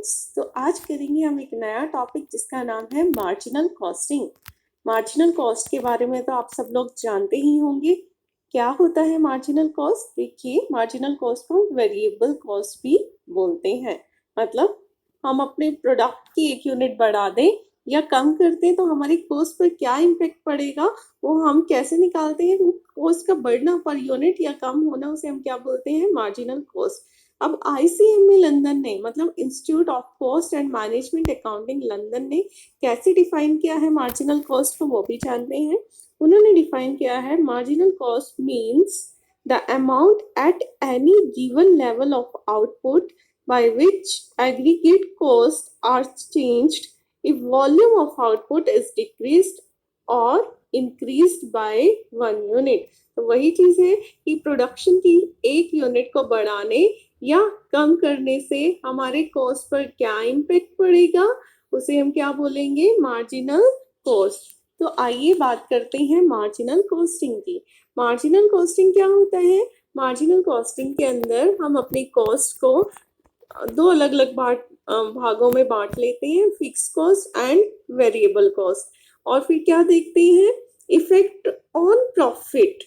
Students, तो आज करेंगे हम एक नया टॉपिक जिसका नाम है मार्जिनल कॉस्टिंग। मार्जिनल कॉस्ट के बारे में तो आप सब लोग जानते ही होंगे। क्या होता है मार्जिनल कॉस्ट? देखिए, मार्जिनल कॉस्ट को वेरिएबल कॉस्ट भी बोलते हैं। मतलब हम अपने प्रोडक्ट की एक यूनिट बढ़ा दें या कम कर दें तो हमारी कॉस्ट पर क्या इम्पेक्ट पड़ेगा, वो हम कैसे निकालते हैं। कॉस्ट का बढ़ना पर यूनिट या कम होना, उसे हम क्या बोलते हैं? Marginal cost. अब ICMA लंदन ने, मतलब institute of cost and management accounting London ने कैसे डिफाइन किया है मार्जिनल कॉस्ट को, वो भी जानते हैं। उन्होंने डिफाइन किया है marginal cost means the amount at any given level of output by which aggregate costs are changed if volume of output is decreased or increased by 1 unit। तो वही चीज है कि प्रोडक्शन की एक यूनिट को बढ़ाने या कम करने से हमारे कॉस्ट पर क्या इम्पेक्ट पड़ेगा, उसे हम क्या बोलेंगे? Marginal cost. तो आइए बात करते हैं मार्जिनल कॉस्टिंग की। मार्जिनल कॉस्टिंग क्या होता है? मार्जिनल कॉस्टिंग के अंदर हम अपनी कॉस्ट को दो अलग अलग भागों में बांट लेते हैं, fix cost and variable cost. और फिर क्या देखते हैं? Effect on profit.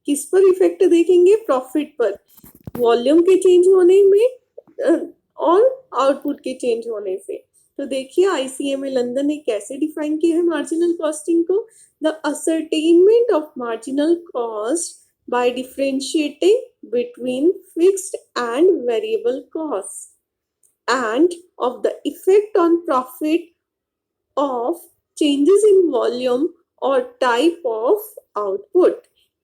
किस पर इफेक्ट देखेंगे? प्रॉफिट पर, वॉल्यूम के चेंज होने में और आउटपुट के चेंज होने से। तो देखिए ICMA लंदन ने कैसे डिफाइन किया है मार्जिनल कॉस्टिंग को। The ascertainment of marginal cost by differentiating between fixed and variable costs and of the effect on profit of changes in volume or type of output।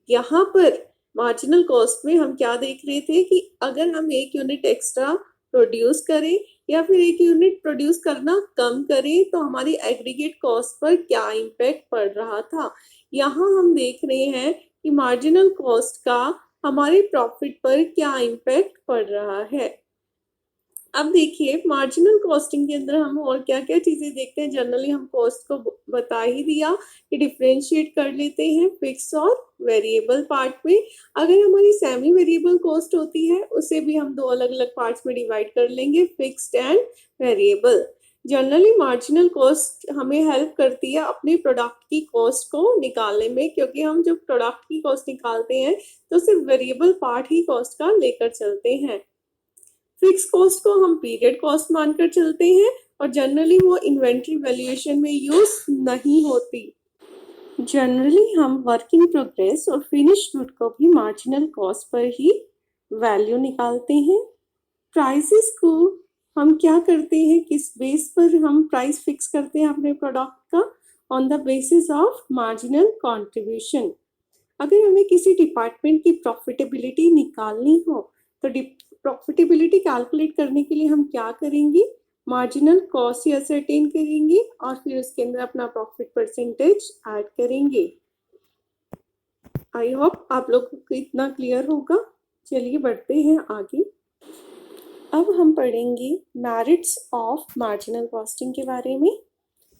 यहाँ पर marginal cost में हम क्या देख रहे थे कि अगर हम एक यूनिट एक्स्ट्रा प्रोड्यूस करें या फिर एक यूनिट प्रोड्यूस करना कम करें तो हमारी एग्रीगेट कॉस्ट पर क्या इम्पैक्ट पड़ रहा था। यहाँ हम देख रहे हैं कि मार्जिनल कॉस्ट का हमारे प्रॉफिट पर क्या इम्पैक्ट पड़ रहा है। अब देखिए, मार्जिनल कॉस्टिंग के अंदर हम और क्या क्या चीजें देखते हैं। जनरली हम कॉस्ट को बता ही दिया कि डिफरेंशिएट कर लेते हैं फिक्स और वेरिएबल पार्ट में। अगर हमारी सेमी वेरिएबल कॉस्ट होती है उसे भी हम दो अलग अलग पार्ट्स में डिवाइड कर लेंगे, fixed and variable. Generally marginal cost हमें हेल्प करती है अपने प्रोडक्ट की कॉस्ट को निकालने में, क्योंकि हम जब प्रोडक्ट की कॉस्ट निकालते हैं तो सिर्फ वेरिएबल पार्ट ही कॉस्ट का लेकर चलते हैं। फिक्स कॉस्ट को हम पीरियड कॉस्ट मानकर चलते हैं और जनरली वो इन्वेंट्री वैल्यूएशन में यूज नहीं होती। जनरली हम वर्क इन प्रोग्रेस और फिनिश गुड को भी मार्जिनल कॉस्ट पर ही वैल्यू निकालते हैं। प्राइसेस को हम क्या करते हैं, किस बेस पर हम प्राइस फिक्स करते हैं अपने प्रोडक्ट का? On the basis of marginal contribution. अगर हमें किसी डिपार्टमेंट की प्रॉफिटेबिलिटी निकालनी हो तो प्रॉफिटेबिलिटी कैलकुलेट करने के लिए हम क्या करेंगे? मार्जिनल कॉस्ट ही असरटेन करेंगे और फिर उसके अंदर अपना प्रॉफिट परसेंटेज ऐड करेंगे। आई होप आप लोगों को इतना क्लियर होगा। चलिए बढ़ते हैं आगे। अब हम पढ़ेंगे मेरिट्स ऑफ मार्जिनल कॉस्टिंग के बारे में।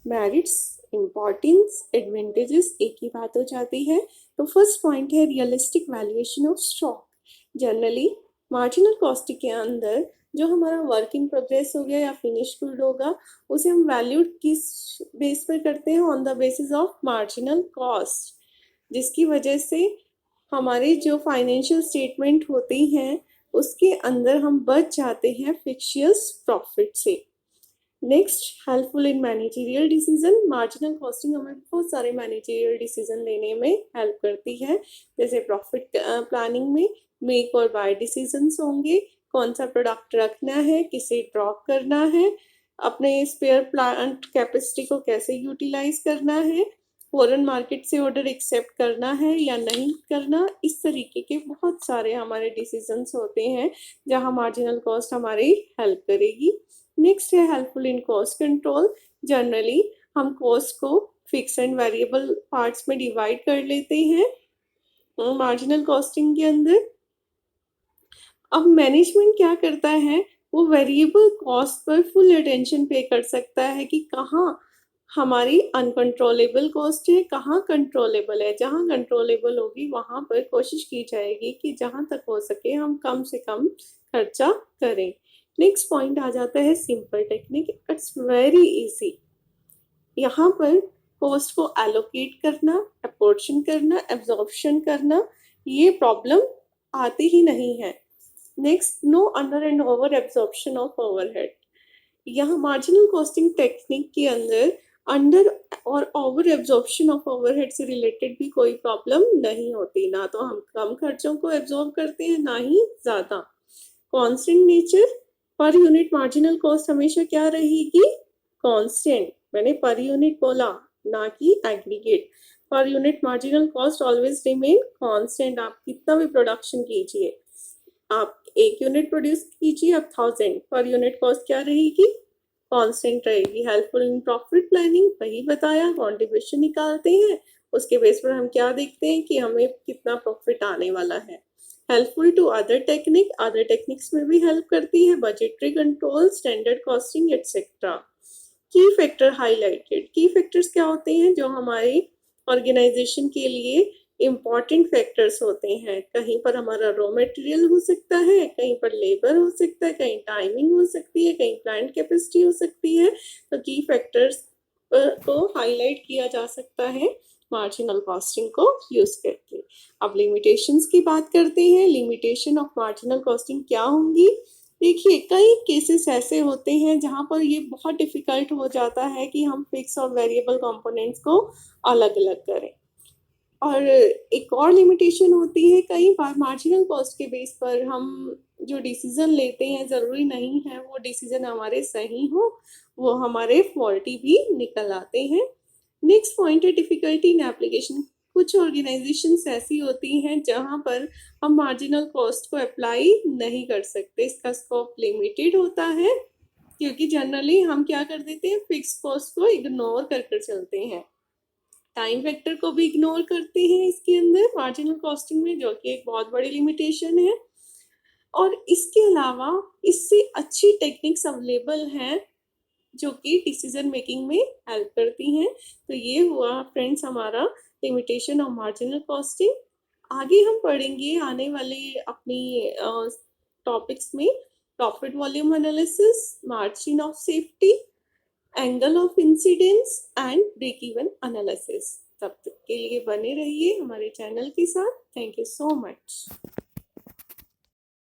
मेरिट्स, इम्पॉर्टेंस, एडवांटेजेस एक ही बात हो जाती है। तो फर्स्ट पॉइंट है realistic valuation of stock. Generally marginal costing के अंदर जो हमारा वर्क इन प्रोग्रेस हो गया या फिनिश गुड होगा उसे हम वैल्यू किस बेस पर करते हैं? On the basis of marginal cost, जिसकी वजह से हमारे जो फाइनेंशियल स्टेटमेंट होते हैं उसके अंदर हम बच जाते हैं फिक्शियस प्रॉफिट से। Next, helpful in managerial decision. Marginal costing हमें बहुत सारे मैनेजरियल डिसीजन लेने में हेल्प करती है, जैसे प्रॉफिट प्लानिंग में मेक और बाय डिसीजंस होंगे, कौन सा प्रोडक्ट रखना है, किसे ड्रॉप करना है, अपने स्पेयर प्लांट कैपेसिटी को कैसे यूटिलाइज करना है, फॉरेन मार्केट से ऑर्डर एक्सेप्ट करना है या नहीं करना। इस तरीके के बहुत सारे हमारे डिसीजंस होते हैं जहां मार्जिनल कॉस्ट हमारी हेल्प करेगी। नेक्स्ट है helpful in cost control. Generally हम कॉस्ट को फिक्स एंड वेरिएबल पार्ट्स में डिवाइड कर लेते हैं मार्जिनल कॉस्टिंग के अंदर। अब मैनेजमेंट क्या करता है, वो variable cost per full attention पे कर सकता है कि कहाँ हमारी अनकंट्रोलेबल कॉस्ट है, कहाँ कंट्रोलेबल है। जहाँ कंट्रोलेबल होगी वहाँ पर कोशिश की जाएगी कि जहाँ तक हो सके हम कम से कम खर्चा करें। नेक्स्ट पॉइंट आ जाता है simple technique. It's very easy. यहाँ पर कॉस्ट को एलोकेट करना, अपोर्शन करना, एब्जॉर्प्शन करना, ये प्रॉब्लम आती ही नहीं है। Next, no under and over absorption of overhead. यहाँ मार्जिनल कॉस्टिंग टेक्निक के अंदर अंडर और ओवर एब्जॉर्प्शन ऑफ ओवरहेड से रिलेटेड भी कोई प्रॉब्लम नहीं होती। ना तो हम कम खर्चों को एब्जॉर्ब करते हैं, ना ही ज्यादा। Constant nature, per unit marginal cost हमेशा क्या रहेगी? कांस्टेंट। मैंने पर यूनिट बोला, ना कि aggregate. Per unit marginal cost always remain constant. आप कितना भी प्रोडक्शन कीजिए, आप 1 यूनिट प्रोड्यूस कीजिए, आप 1000, पर यूनिट कॉस्ट क्या रहेगी? कांस्टेंट रहेगी। हेल्पफुल इन प्रॉफिट प्लानिंग, वही बताया, कॉन्ट्रीब्यूशन निकालते हैं, उसके बेस पर हम क्या देखते हैं कि हमें कितना प्रॉफिट आने वाला है। Helpful to other technique, other techniques में भी हेल्प करती है, budgetary control, standard costing etcetera. Key factor highlighted. Key factors क्या होते हैं? जो हमारे ऑर्गेनाइजेशन के लिए इम्पॉर्टेंट फैक्टर्स होते हैं। कहीं पर हमारा रॉ मटेरियल हो सकता है, कहीं पर लेबर हो सकता है, कहीं टाइमिंग हो सकती है, कहीं प्लांट कैपेसिटी हो सकती है। तो की फैक्टर्स को हाईलाइट किया जा सकता है मार्जिनल कॉस्टिंग को यूज करके। अब लिमिटेशंस की बात करते हैं। लिमिटेशन ऑफ मार्जिनल कॉस्टिंग क्या होंगी? देखिए, कई केसेस ऐसे होते हैं जहां पर ये बहुत डिफिकल्ट हो जाता है कि हम फिक्स और वेरिएबल कंपोनेंट्स को अलग अलग करें। और एक और लिमिटेशन होती है, कई बार मार्जिनल कॉस्ट के बेस पर हम जो डिसीजन लेते हैं, ज़रूरी नहीं है वो डिसीजन हमारे सही हो, वो हमारे फॉल्टी भी निकल आते हैं। नेक्स्ट पॉइंट है डिफिकल्टी इन एप्लीकेशन। कुछ ऑर्गेनाइजेशंस ऐसी होती हैं जहां पर हम मार्जिनल कॉस्ट को अप्लाई नहीं कर सकते, इसका स्कोप लिमिटेड होता है, क्योंकि जनरली हम क्या कर देते हैं, फिक्स कॉस्ट को इग्नोर कर कर चलते हैं। टाइम फैक्टर को भी इग्नोर करते हैं इसके अंदर मार्जिनल कॉस्टिंग में, जो कि एक बहुत बड़ी लिमिटेशन है। और इसके अलावा इससे अच्छी टेक्निक्स अवेलेबल हैं जो कि डिसीजन मेकिंग में हेल्प करती हैं। तो ये हुआ फ्रेंड्स हमारा लिमिटेशन ऑफ मार्जिनल कॉस्टिंग। आगे हम पढ़ेंगे आने वाले अपनी टॉपिक्स में profit volume analysis, margin of safety, angle of incidence and break even analysis. तब तक के लिए बने रहिए हमारे चैनल के साथ। Thank you so much.